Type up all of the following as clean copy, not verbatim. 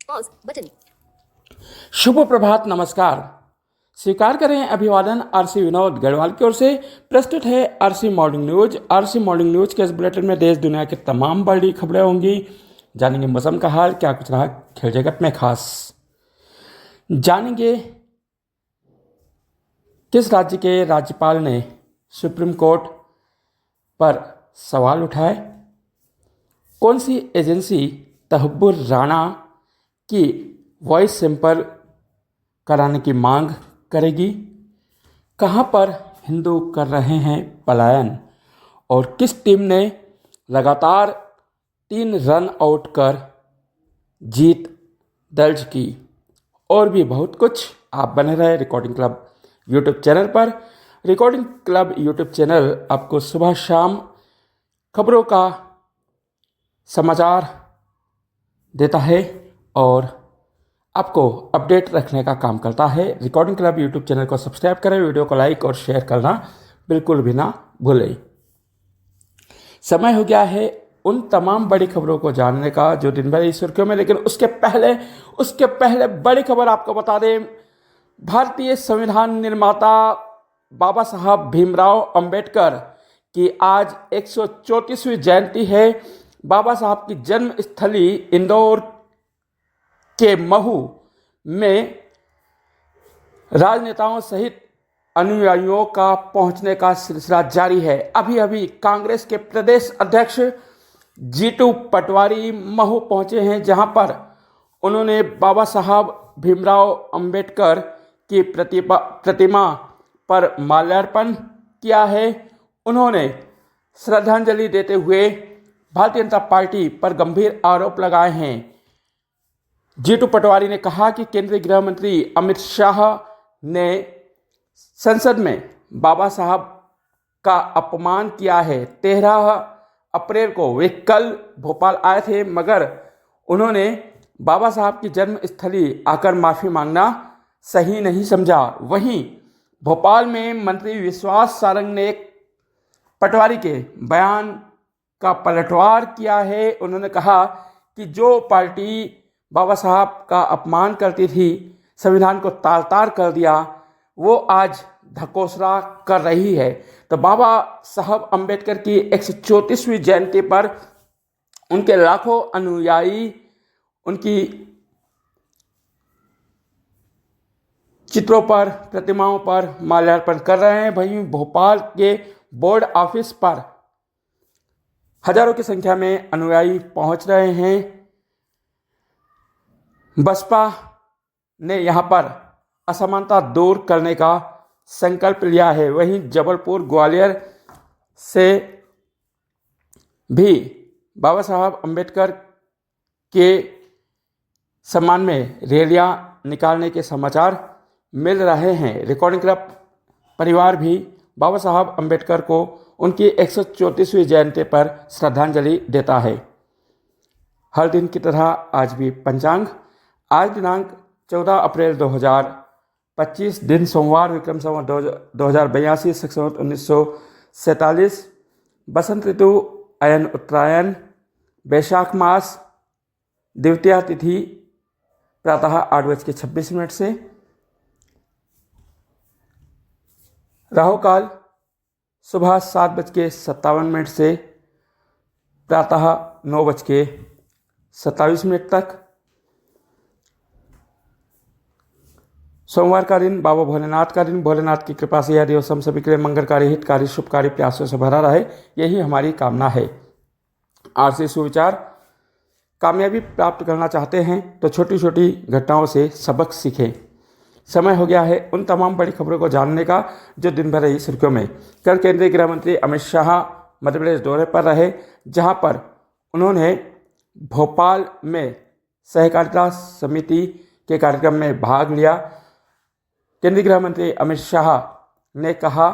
Pause button. शुभ प्रभात, नमस्कार। स्वीकार करें अभिवादन आरसी विनोद गढ़वाल की ओर से। प्रस्तुत है RC morning news. RC morning news के इस बुलेटिन में देश दुनिया की तमाम बड़ी खबरें होंगी। जानेंगे मौसम का हाल, क्या कुछ रहा खेल जगत में खास। जानेंगे किस राज्य के राज्यपाल ने सुप्रीम कोर्ट पर सवाल उठाए। कौन सी एजेंसी तहब्बुर राणा की वॉइस सैंपल कराने की मांग करेगी। कहां पर हिंदू कर रहे हैं पलायन और किस टीम ने लगातार 3 रन आउट कर जीत दर्ज की। और भी बहुत कुछ। आप बने रहे रिकॉर्डिंग क्लब यूट्यूब चैनल पर। रिकॉर्डिंग क्लब यूट्यूब चैनल आपको सुबह शाम खबरों का समाचार देता है और आपको अपडेट रखने का काम करता है। रिकॉर्डिंग क्लब यूट्यूब चैनल को सब्सक्राइब करें, वीडियो को लाइक और शेयर करना बिल्कुल भी ना भूलें। समय हो गया है उन तमाम बड़ी खबरों को जानने का जो दिन भर सुर्खियों में, लेकिन उसके पहले बड़ी खबर आपको बता दें। भारतीय संविधान निर्माता बाबा साहब भीमराव अंबेडकर की आज 134वीं जयंती है। बाबा साहब की जन्म स्थली इंदौर के महू में राजनेताओं सहित अनुयायियों का पहुंचने का सिलसिला जारी है। अभी कांग्रेस के प्रदेश अध्यक्ष जीतू पटवारी महू पहुंचे हैं, जहां पर उन्होंने बाबा साहब भीमराव अंबेडकर की प्रतिमा पर माल्यार्पण किया है। उन्होंने श्रद्धांजलि देते हुए भारतीय जनता पार्टी पर गंभीर आरोप लगाए हैं। जीतू पटवारी ने कहा कि केंद्रीय गृह मंत्री अमित शाह ने संसद में बाबा साहब का अपमान किया है। 13 अप्रैल को वे कल भोपाल आए थे, मगर उन्होंने बाबा साहब की जन्म स्थली आकर माफ़ी मांगना सही नहीं समझा। वहीं भोपाल में मंत्री विश्वास सारंग ने पटवारी के बयान का पलटवार किया है। उन्होंने कहा कि जो पार्टी बाबा साहब का अपमान करती थी, संविधान को तार तार कर दिया, वो आज ढकोसला कर रही है। तो बाबा साहब अंबेडकर की 134वीं जयंती पर उनके लाखों अनुयायी उनकी चित्रों पर, प्रतिमाओं पर माल्यार्पण कर रहे हैं। वहीं भोपाल के बोर्ड ऑफिस पर हजारों की संख्या में अनुयायी पहुंच रहे हैं। बसपा ने यहां पर असमानता दूर करने का संकल्प लिया है। वहीं जबलपुर, ग्वालियर से भी बाबा साहब अंबेडकर के सम्मान में रैलियां निकालने के समाचार मिल रहे हैं। रिकॉर्डिंग क्लब परिवार भी बाबा साहब अंबेडकर को उनकी 134वीं जयंती पर श्रद्धांजलि देता है। हर दिन की तरह आज भी पंचांग। आज दिनांक 14 अप्रैल 2025, दिन सोमवार, विक्रम संवत 2082, शक संवत 1947, बसंत ऋतु, अयन उत्तरायण, वैशाख मास, द्वितीया तिथि प्रातः 8:26 से, राहु काल सुबह 7:57 से प्रातः 9:27 तक। सोमवार का दिन बाबा भोलेनाथ का दिन। भोलेनाथ की कृपा से यह दिवस हम सभी के लिए मंगलकारी, हितकारी, शुभकारी, प्रयासों से भरा रहे, यही हमारी कामना है। आरसी सुविचार। कामयाबी प्राप्त करना चाहते हैं तो छोटी छोटी घटनाओं से सबक सीखें। समय हो गया है उन तमाम बड़ी खबरों को जानने का जो दिन भर रही सुर्खियों में। कल केंद्रीय गृह मंत्री अमित शाह मध्य प्रदेश दौरे पर रहे, जहां पर उन्होंने भोपाल में सहकारिता समिति के कार्यक्रम में भाग लिया। केंद्रीय गृह मंत्री अमित शाह ने कहा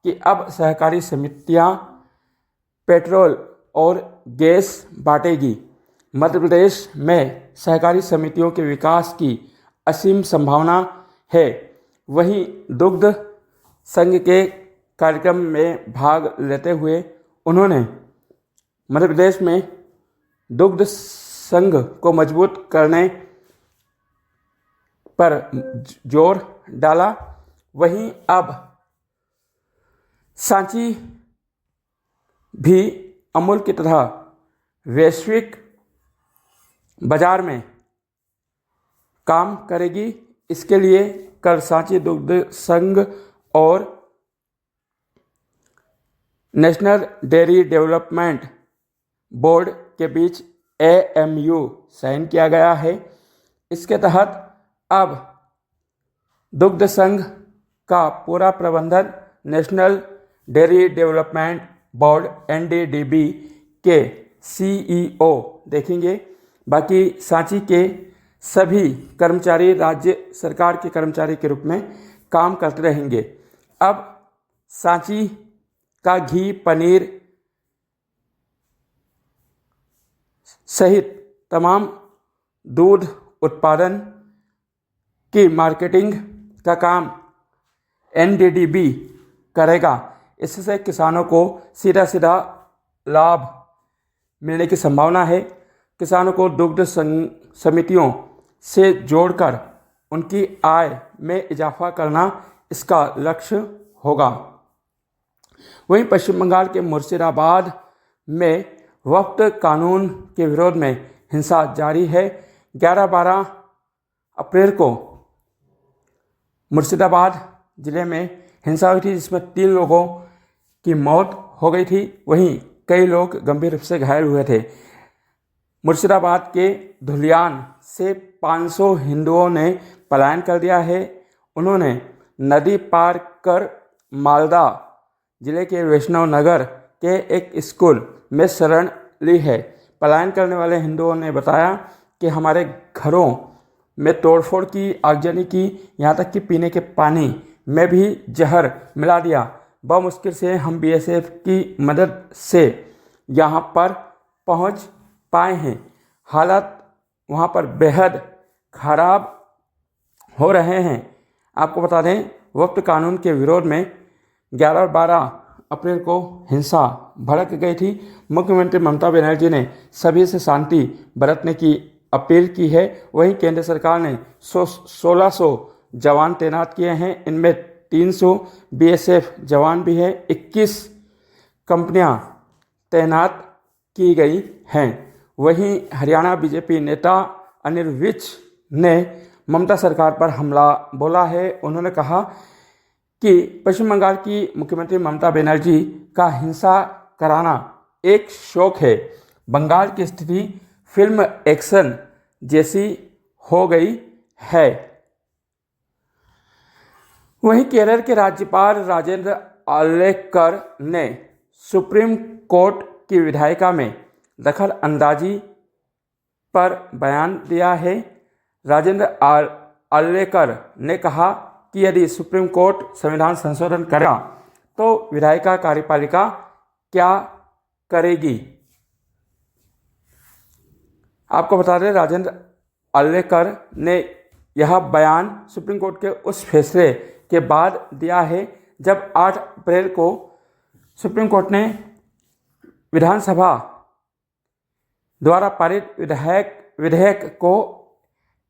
कि अब सहकारी समितियां पेट्रोल और गैस बांटेगी। मध्य प्रदेश में सहकारी समितियों के विकास की असीम संभावना है। वहीं दुग्ध संघ के कार्यक्रम में भाग लेते हुए उन्होंने मध्य प्रदेश में दुग्ध संघ को मजबूत करने पर जोर डाला। वहीं अब सांची भी अमूल की तरह वैश्विक बाजार में काम करेगी। इसके लिए कल सांची दुग्ध संघ और नेशनल डेयरी डेवलपमेंट बोर्ड के बीच AMU साइन किया गया है। इसके तहत अब दुग्ध संघ का पूरा प्रबंधन national dairy development board NDDB के CEO देखेंगे। बाकी सांची के सभी कर्मचारी राज्य सरकार के कर्मचारी के रूप में काम करते रहेंगे। अब सांची का घी, पनीर सहित तमाम दूध उत्पादन की मार्केटिंग का काम NDDB करेगा। इससे किसानों को सीधा सीधा लाभ मिलने की संभावना है। किसानों को दुग्ध समितियों से जोड़कर उनकी आय में इजाफा करना इसका लक्ष्य होगा। वहीं पश्चिम बंगाल के मुर्शिदाबाद में वक्फ कानून के विरोध में हिंसा जारी है। 11-12 अप्रैल को मुर्शिदाबाद जिले में हिंसा हुई थी, जिसमें 3 लोगों की मौत हो गई थी। वहीं कई लोग गंभीर रूप से घायल हुए थे। मुर्शिदाबाद के धुलियान से 500 हिंदुओं ने पलायन कर दिया है। उन्होंने नदी पार कर मालदा जिले के वैष्णव नगर के एक स्कूल में शरण ली है। पलायन करने वाले हिंदुओं ने बताया कि हमारे घरों में तोड़फोड़ की, आगजनी की, यहाँ तक कि पीने के पानी में भी जहर मिला दिया। बहुत मुश्किल से हम BSF की मदद से यहाँ पर पहुँच पाए हैं। हालात वहाँ पर बेहद खराब हो रहे हैं। आपको बता दें, वक्फ कानून के विरोध में 11 और 12 अप्रैल को हिंसा भड़क गई थी। मुख्यमंत्री ममता बनर्जी ने सभी से शांति बरतने की अपील की है। वहीं केंद्र सरकार ने 1600 जवान तैनात किए हैं। इनमें 300 BSF जवान भी हैं। 21 कंपनियां तैनात की गई हैं। वहीं हरियाणा बीजेपी नेता अनिल विज ने ममता सरकार पर हमला बोला है। उन्होंने कहा कि पश्चिम बंगाल की मुख्यमंत्री ममता बनर्जी का हिंसा कराना एक शौक है। बंगाल की स्थिति फिल्म एक्शन जैसी हो गई है। वहीं केरल के राज्यपाल राजेंद्र आर्लेकर ने सुप्रीम कोर्ट की विधायिका में दखल अंदाजी पर बयान दिया है। राजेंद्र आर्लेकर ने कहा कि यदि सुप्रीम कोर्ट संविधान संशोधन करेगा तो विधायिका कार्यपालिका क्या करेगी। आपको बता दें, राजेंद्र आर्लेकर ने यह बयान सुप्रीम कोर्ट के उस फैसले के बाद दिया है जब 8 अप्रैल को सुप्रीम कोर्ट ने विधानसभा द्वारा पारित विधेयक को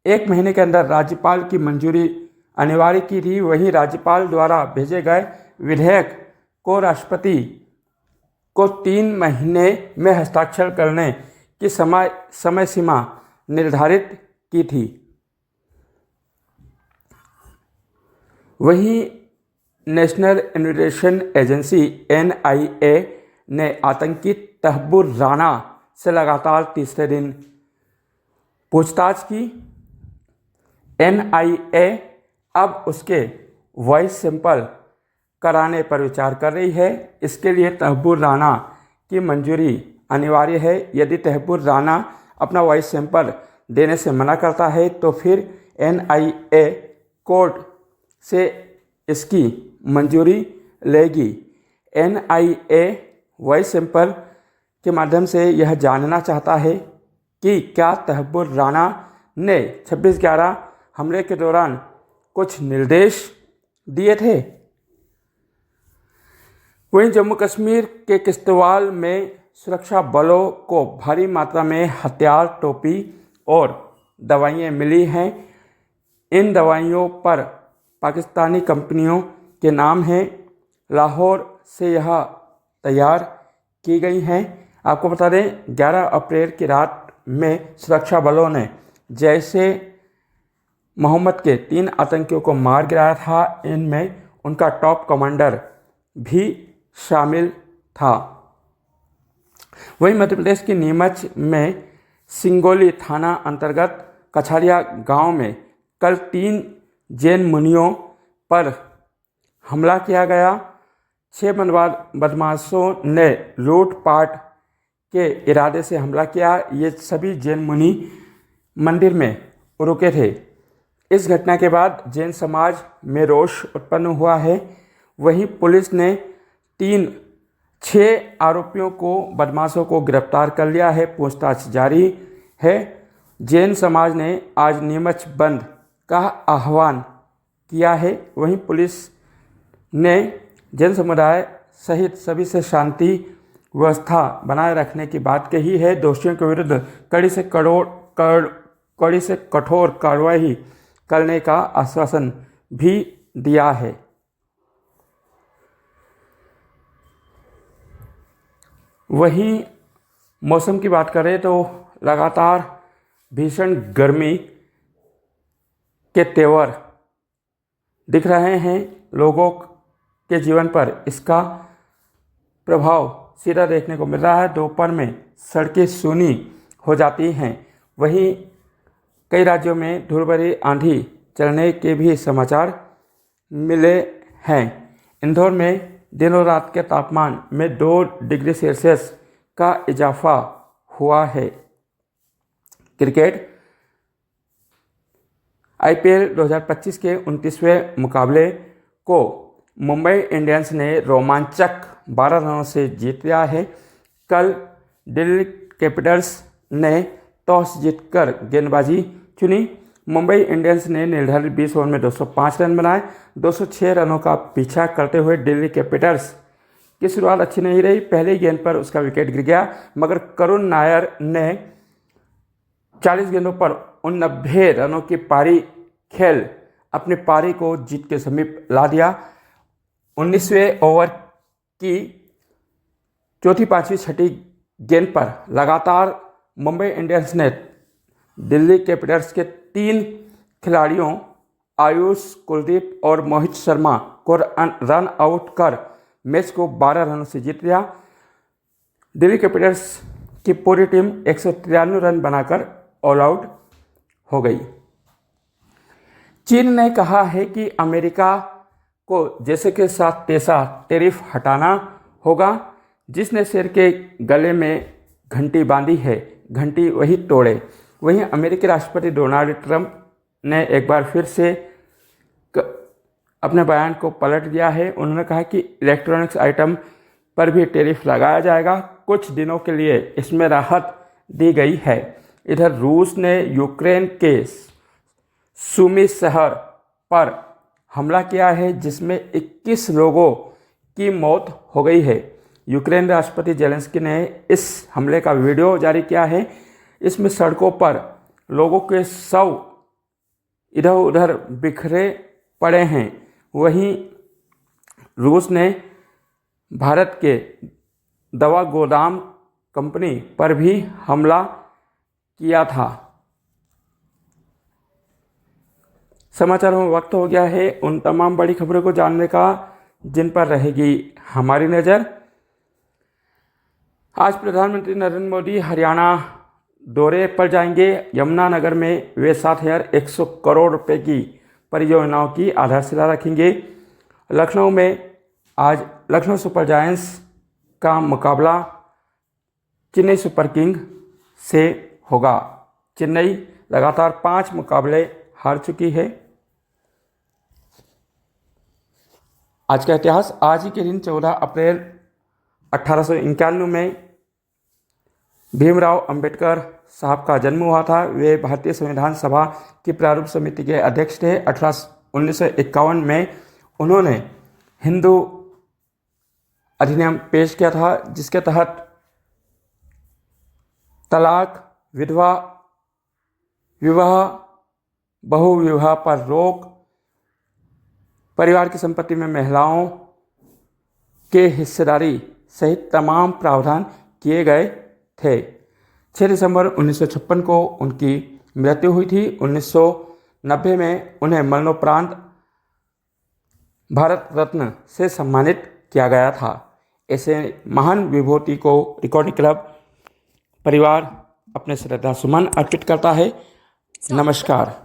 1 महीने के अंदर राज्यपाल की मंजूरी अनिवार्य की थी। वहीं राज्यपाल द्वारा भेजे गए विधेयक को राष्ट्रपति को 3 महीने में हस्ताक्षर करने की समय सीमा निर्धारित की थी। वहीं नेशनल इन्वेस्टिगेशन एजेंसी NIA ने आतंकी तहब्बुर राना से लगातार तीसरे दिन पूछताछ की। NIA अब उसके वॉइस सैंपल कराने पर विचार कर रही है। इसके लिए तहब्बुर राना की मंजूरी अनिवार्य है। यदि तहब्बुर राना अपना वॉइस सैंपल देने से मना करता है तो फिर NIA कोर्ट से इसकी मंजूरी लेगी। NIA वॉइस सैंपल के माध्यम से यह जानना चाहता है कि क्या तहब्बुर राना ने 26/11 हमले के दौरान कुछ निर्देश दिए थे। वहीं जम्मू कश्मीर के किश्तवाड़ में सुरक्षा बलों को भारी मात्रा में हथियार, टोपी और दवाइयाँ मिली हैं। इन दवाइयों पर पाकिस्तानी कंपनियों के नाम हैं। लाहौर से यह तैयार की गई हैं। आपको बता दें 11 अप्रैल की रात में सुरक्षा बलों ने जैसे मोहम्मद के 3 आतंकियों को मार गिराया था। इनमें उनका टॉप कमांडर भी शामिल था। वहीं मध्य प्रदेश के नीमच में सिंगोली थाना अंतर्गत कछारिया गांव में कल 3 जैन मुनियों पर हमला किया गया। 6 बदमाशों ने लूटपाट के इरादे से हमला किया। ये सभी जैन मुनि मंदिर में रुके थे। इस घटना के बाद जैन समाज में रोष उत्पन्न हुआ है। वहीं पुलिस ने 6 आरोपियों को बदमाशों को गिरफ्तार कर लिया है। पूछताछ जारी है। जैन समाज ने आज नीमच बंद का आह्वान किया है। वहीं पुलिस ने जैन समुदाय सहित सभी से शांति व्यवस्था बनाए रखने की बात कही है। दोषियों के विरुद्ध कड़ी से कठोर कार्रवाई करने का आश्वासन भी दिया है। वहीं मौसम की बात करें तो लगातार भीषण गर्मी के तेवर दिख रहे हैं। लोगों के जीवन पर इसका प्रभाव सीधा देखने को मिल रहा है। दोपहर में सड़कें सूनी हो जाती हैं। वहीं कई राज्यों में धूल भरी आंधी चलने के भी समाचार मिले हैं। इंदौर में दिनों रात के तापमान में 2 डिग्री सेल्सियस का इजाफा हुआ है। क्रिकेट आईपीएल 2025 के 29वें मुकाबले को मुंबई इंडियंस ने रोमांचक 12 रनों से जीत लिया है। कल दिल्ली कैपिटल्स ने टॉस जीतकर गेंदबाजी चुनी। मुंबई इंडियंस ने निर्धारित 20 ओवर में 205 रन बनाए। 206 रनों का पीछा करते हुए दिल्ली कैपिटल्स की शुरुआत अच्छी नहीं रही। पहली गेंद पर उसका विकेट गिर गया, मगर करुण नायर ने 40 गेंदों पर 89 रनों की पारी खेल अपनी पारी को जीत के समीप ला दिया। 19वें ओवर की चौथी, पांचवी, छठी गेंद पर लगातार मुंबई इंडियंस ने दिल्ली कैपिटल्स के 3 खिलाड़ियों आयुष, कुलदीप और मोहित शर्मा को रन आउट कर मैच को 12 रनों से जीत लिया। दिल्ली कैपिटल्स की पूरी टीम 193 रन बनाकर ऑल आउट हो गई। चीन ने कहा है कि अमेरिका को जैसे के साथ तैसा टैरिफ हटाना होगा। जिसने शेर के गले में घंटी बांधी है, घंटी वही तोड़े। वहीं अमेरिकी राष्ट्रपति डोनाल्ड ट्रंप ने एक बार फिर से अपने बयान को पलट दिया है। उन्होंने कहा कि इलेक्ट्रॉनिक्स आइटम पर भी टैरिफ लगाया जाएगा। कुछ दिनों के लिए इसमें राहत दी गई है। इधर रूस ने यूक्रेन के सुमी शहर पर हमला किया है, जिसमें 21 लोगों की मौत हो गई है। यूक्रेन राष्ट्रपति जेलेंस्की ने इस हमले का वीडियो जारी किया है। इसमें सड़कों पर लोगों के शव इधर उधर बिखरे पड़े हैं। वहीं रूस ने भारत के दवा गोदाम कंपनी पर भी हमला किया था। समाचारों में वक्त हो गया है उन तमाम बड़ी खबरों को जानने का जिन पर रहेगी हमारी नज़र। आज प्रधानमंत्री नरेंद्र मोदी हरियाणा दौरे पर जाएंगे। यमुनानगर में वे 7,100 करोड़ रुपए की परियोजनाओं की आधारशिला रखेंगे। लखनऊ में आज लखनऊ सुपर जायंट्स का मुकाबला चेन्नई सुपर किंग से होगा। चेन्नई लगातार 5 मुकाबले हार चुकी है। आज का इतिहास, आज ही के दिन 14 अप्रैल 1891 में भीमराव अंबेडकर साहब का जन्म हुआ था। वे भारतीय संविधान सभा की प्रारूप समिति के अध्यक्ष थे। 1951 में उन्होंने हिंदू अधिनियम पेश किया था, जिसके तहत तलाक, विधवा विवाह, बहुविवाह पर रोक, परिवार की संपत्ति में महिलाओं के हिस्सेदारी सहित तमाम प्रावधान किए गए थे। 6 दिसंबर 1956 को उनकी मृत्यु हुई थी। 1990 में उन्हें मरणोपरांत भारत रत्न से सम्मानित किया गया था। ऐसे महान विभूति को रिकॉर्डिंग क्लब परिवार अपने श्रद्धा सुमन अर्पित करता है। नमस्कार।